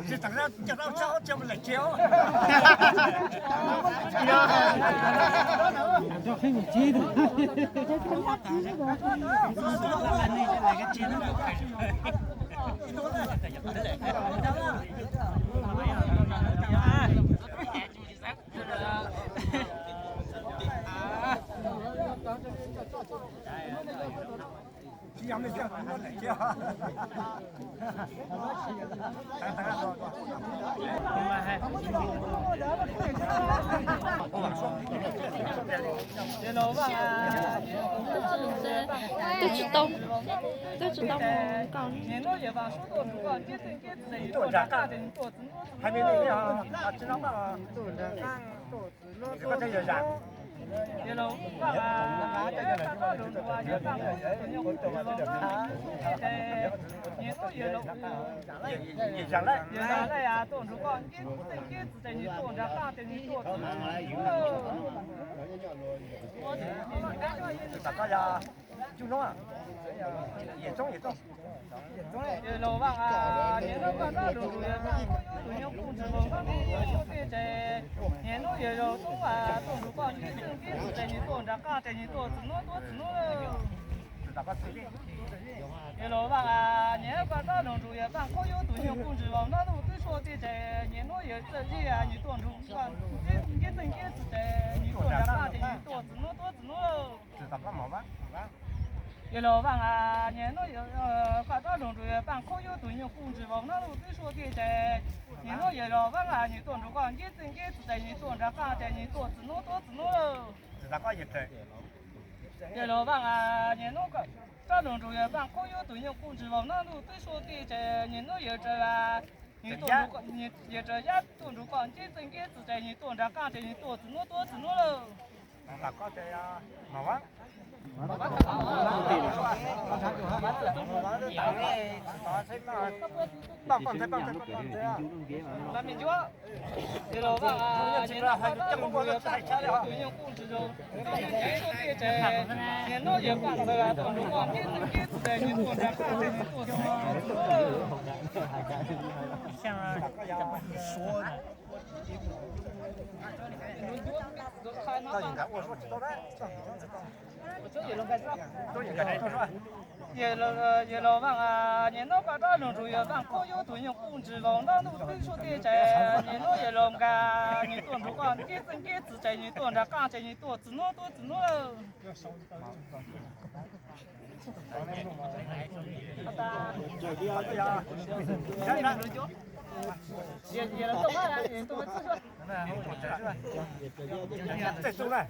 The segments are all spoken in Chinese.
是等到叫到招叫不来教。cho khi mình chi được. Chị em đi chơi nó lại chưa? tôi chủ động còn Tôi ra cả hai bên này à, chỉ nó mà có thể ra. Chú nó à?严重。老王啊，年头快到了，不用控制我们的这年头也有动啊，动如果你在你动着干，在你做只能了。老王啊，年头快到了，主要办可有不用控制我们的对说的这年头也自己啊，你动如果你真是在你动着干，在你做只能了。知道干嘛吗？老王啊，年头快到了，主要办可有不用控制我们的对说的这年头也老王啊，你动如果你真是在你动着干，在你做只能了。知道干也对。老王啊，年头快。这种主要办可有不用控制我们的对说的这年头也这啊，你动如果你也这样动如果你真是在你动着干，在你做只能了。大哥这呀，麻烦。也老王啊，年头快到了，主要办可有不用控制网络对说的这年头也老个，你做如果你真自在你做着干，在你做只能了。好的。也动啊，也动啊，再说来。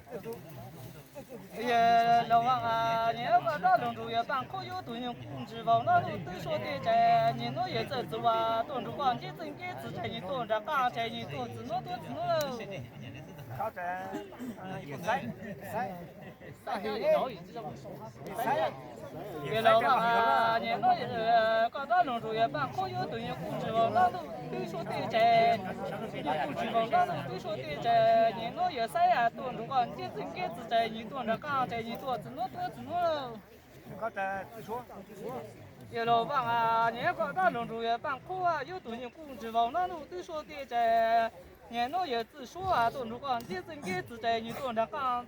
也老王啊，年头到了，主要办可有不用控制网络对说的这年头也在做啊，动如果你真自在你做着干，在你做只能了。好的，也老王啊，年头也搞到了，主要办可有不用控制网络对说的这，控制网络对说的这年头也晒啊，动如果你真自在你做着干，在你做只能了。好的，自说。也老王啊，年搞到了，主要办可啊有不用控制网络对说的这。年头也自说啊，动如果你真自在你做着干，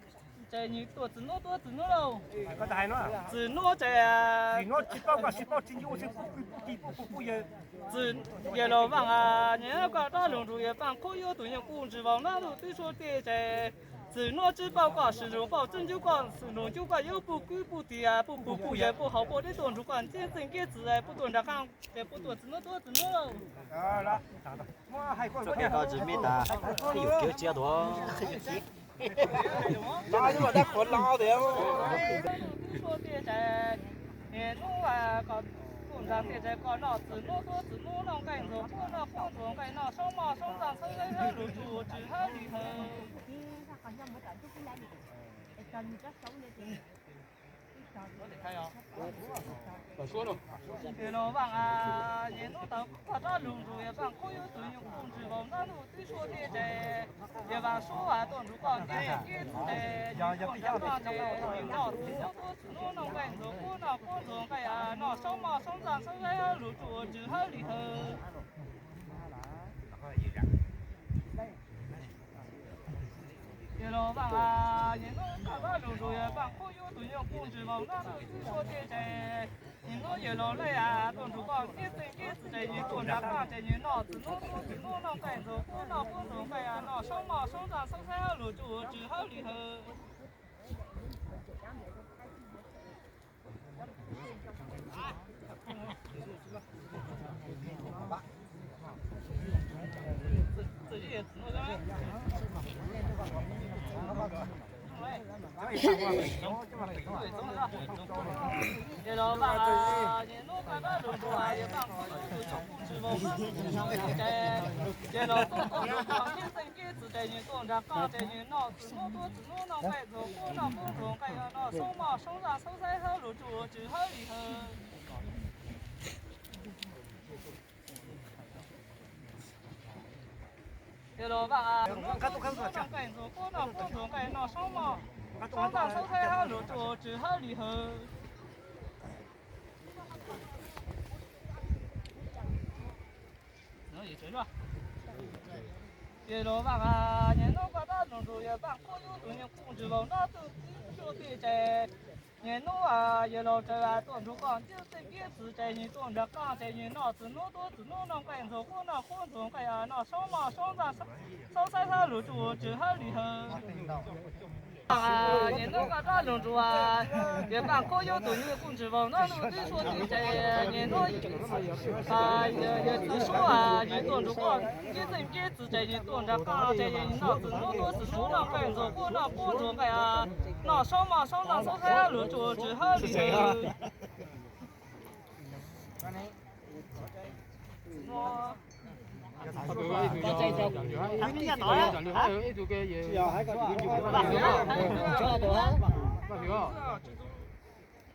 在你做只能了。个大喏。只能在。只能10包真有是不也。也老王啊，年搞到了，主要办可有不用控制网络对说的这。只能只报告是如报真就讲是农就讲有不贵不低啊，不也不好不的动如果真自在不动着干，也不动只能了。了，我还过昨天到这没打，有就接多。拉就把它捆拉的嘛。说的在年中啊搞。上现在搞闹只弄弄该做，不那放纵该闹上马上上车来入住只他里头。别老忘啊，年老到把那龙珠也帮可有对用控制往那路对说的在，也把说话当如讲给在，用讲话在，领导自我多自我能干做，我那工作干呀，那上嘛上山上山呀，路做只好里头。别老忘啊，年老把那龙珠也帮可有对用控制往那路对说的在。你老也老累啊，当初讲几岁几岁在你做着干在你脑子弄弄子弄弄干着，我那工作干呀，那上嘛上山上山路就只好里头。自己也弄着。别老爸啊，你弄个那种多啊，也当可有对用控制我们上在，别老多多多讲天生给自在你动着干在你脑子弄多子弄弄该做，我那工作该要那上嘛上山上山好路做只好里头。别老爸啊，弄多子弄弄该做，我那工作该那上嘛。上山上山好路做只好里头。能一直着。别老爸啊，年老把那龙珠也帮可有对用控制往那都说的在。年老啊，也老这啊，当初讲就是给自在你当着干在你脑子弄多子弄弄干做，我那工作该呀，那上嘛上山上山好路做只好里头。啊，年老个大龙珠啊，也把可有对用控制往那路对说的在，年老啊也自说啊，你当初讲给自在你当着干在你脑子弄多子弄弄干做，我那工作该呀，那上嘛上山上山路做只好里头。我。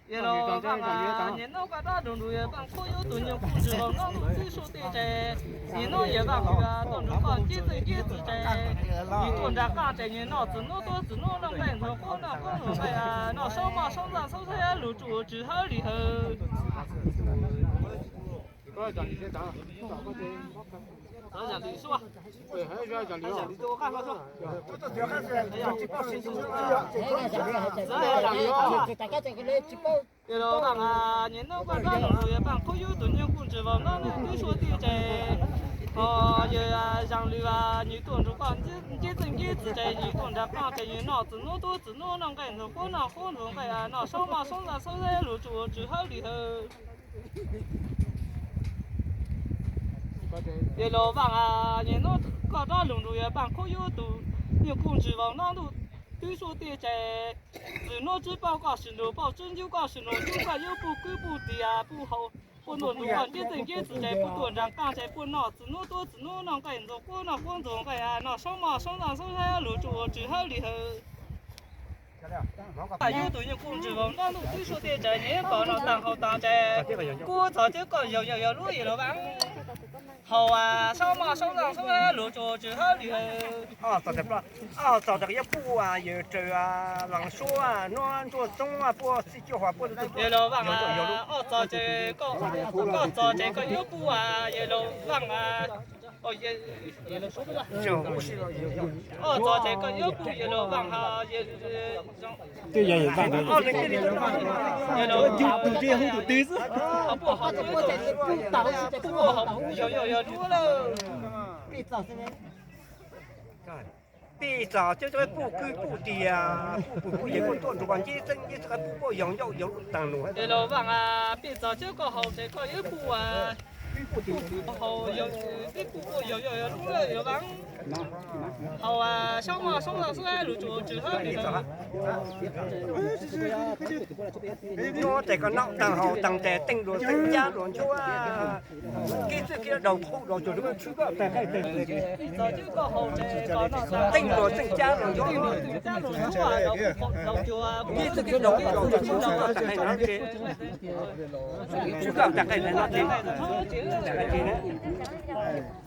也老帮啊，年老个大龙珠也帮可有对用控制往那路对说的在，年老也帮啊，当初讲几岁几岁在，你当着干在你脑子弄多子弄弄干做，我那工作该呀，那上嘛上山上山路做只好里头。咱讲历史吧。对，还要讲历史。我看看说。别老讲啊，年老个大龙珠也帮可有对用控制往那路对说的在。哦，也啊，上路啊，你当初讲几岁几岁在，你当着干在你脑子弄多子弄弄干做，我那工作该呀，那上嘛上山上山路做只好里头。别老帮啊，年老个大龙珠也帮可有对用控制往那路对说的在，自脑子报告是路报，针灸告是路，就个又不规不低啊，不好。不弄弄干，几岁几岁在不断着干在不脑子弄多子弄弄干做，我那工作该呀，那上嘛上山上山路做只好里头。有对用控制往那路对说的在，年搞那当好当在，我早就讲要路一路吧。好啊，上嘛上山上山路做只好里头。早这不，早这个也不啊，有这啊，狼说啊，乱做中啊，不是叫话不是。一路往啊，早这个早这个有不啊，一路往啊。也能说不着。早这个有不一路往哈，对呀，也放对。一路就这后头对子。不好，不好，要多了。别早这个不规不低啊，不也不多，主管这真这个不用要当路。一路往啊，别早这个好这个有不啊。hầu cái cụ lúc rồi vắng hầu sau mà xong là sẽ lựa chọn chữ hơn thì nó để con nọng tàng hậu tàng trẻ tinh rồi tinh giá rồi chúa cái đầu khô đầu chuột nó chưa có cái giờ chứ có hầu trẻ có nó tinh rồi tinh giá rồi chúa cha rồi nó là đầu chùa cái đầu chuột chúa nó cái nó cái chưa có cái này nó thì